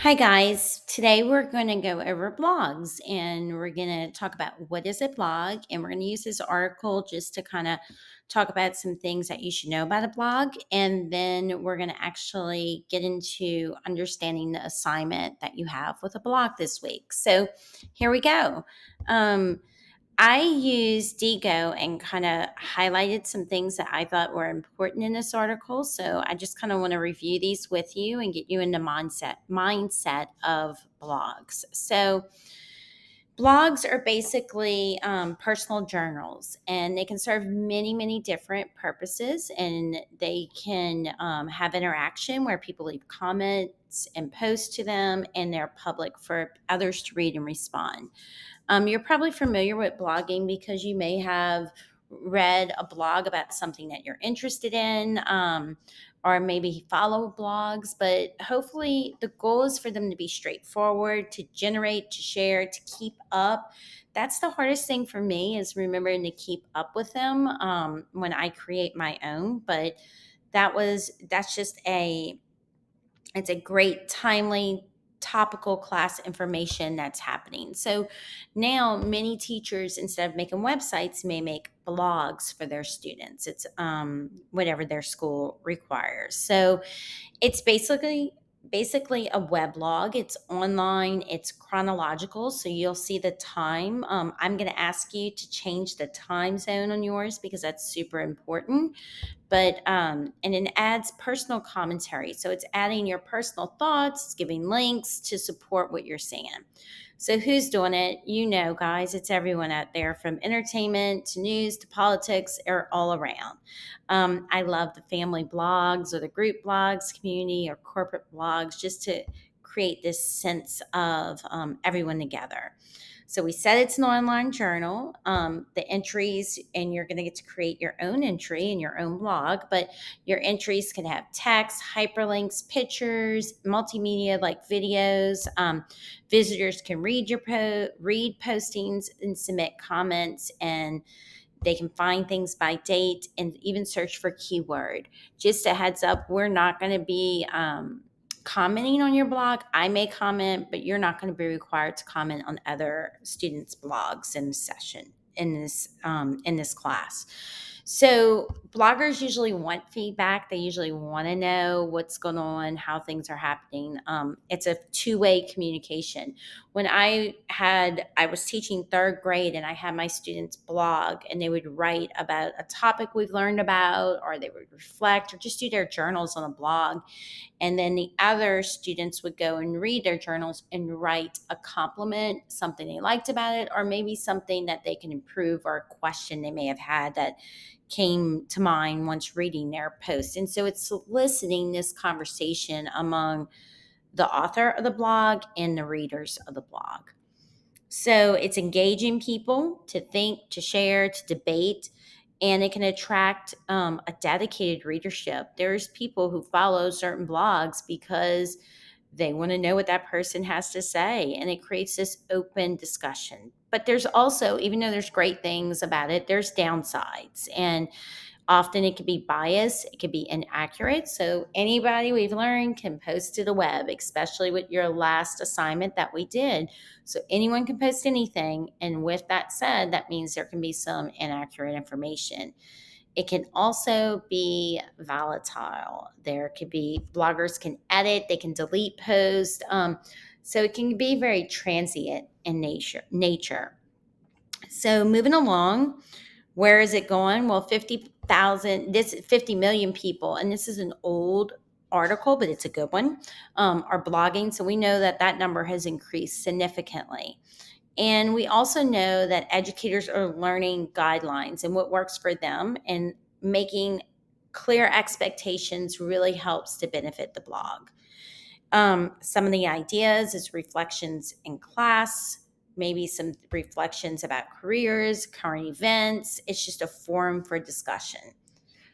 Hi guys. Today we're going to go over blogs and we're going to talk about what is a blog, and we're going to use this article just to kind of talk about some things that you should know about a blog, and then we're going to actually get into understanding the assignment that you have with a blog this week. So, here we go. Um I used Digo and kind of highlighted some things that I thought were important in this article. So I just kind of want to review these with you and get you in the mindset of blogs. So blogs are basically personal journals, and they can serve many different purposes. And they can have interaction where people leave comments and post to them, and they're public for others to read and respond. You're probably familiar with blogging because you may have read a blog about something that you're interested in, or maybe follow blogs. But hopefully, the goal is for them to be straightforward, to generate, to share, to keep up. That's the hardest thing for me, is remembering to keep up with them when I create my own. But that's just a it's a great, timely, topical class information that's happening. So now many teachers, instead of making websites, may make blogs for their students. It's whatever their school requires. So it's basically a weblog. It's online, it's chronological, so you'll see the time. I'm going to ask you to change the time zone on yours because that's super important. But and it adds personal commentary, so it's adding your personal thoughts, it's giving links to support what you're saying. So who's doing it? You know, guys, it's everyone out there, from entertainment to news to politics, or all around. I love the family blogs or the group blogs, community or corporate blogs, just to create this sense of everyone together. So we said it's an online journal. The entries, and you're going to get to create your own entry in your own blog, but your entries can have text, hyperlinks, pictures, multimedia like videos. Visitors can read postings and submit comments, and they can find things by date and even search for keyword. Just a heads up, we're not going to be commenting on your blog. I may comment, but you're not going to be required to comment on other students' blogs in this session, in this class. So bloggers usually want feedback. They usually want to know what's going on, how things are happening. It's a two-way communication. When I was teaching third grade, and I had my students blog, and they would write about a topic we've learned about, or they would reflect or just do their journals on a blog. And then the other students would go and read their journals and write a compliment, something they liked about it, or maybe something that they can improve, or a question they may have had that came to mind once reading their post. And so it's soliciting this conversation among the author of the blog and the readers of the blog. So it's engaging people to think, to share, to debate, and it can attract a dedicated readership. There's people who follow certain blogs because they want to know what that person has to say, and it creates this open discussion. But there's also, even though there's great things about it, there's downsides. And often it can be biased, it can be inaccurate. So anybody, we've learned, can post to the web, especially with your last assignment that we did. So anyone can post anything. And with that said, that means there can be some inaccurate information. It can also be volatile. There could be bloggers can edit, they can delete posts. So it can be very transient in nature. So moving along, where is it going? Well, 50 million people, and this is an old article, but it's a good one, are blogging. So we know that that number has increased significantly. And we also know that educators are learning guidelines and what works for them, and making clear expectations really helps to benefit the blog. Some of the ideas is reflections in class, maybe some reflections about careers, current events. It's just a forum for discussion.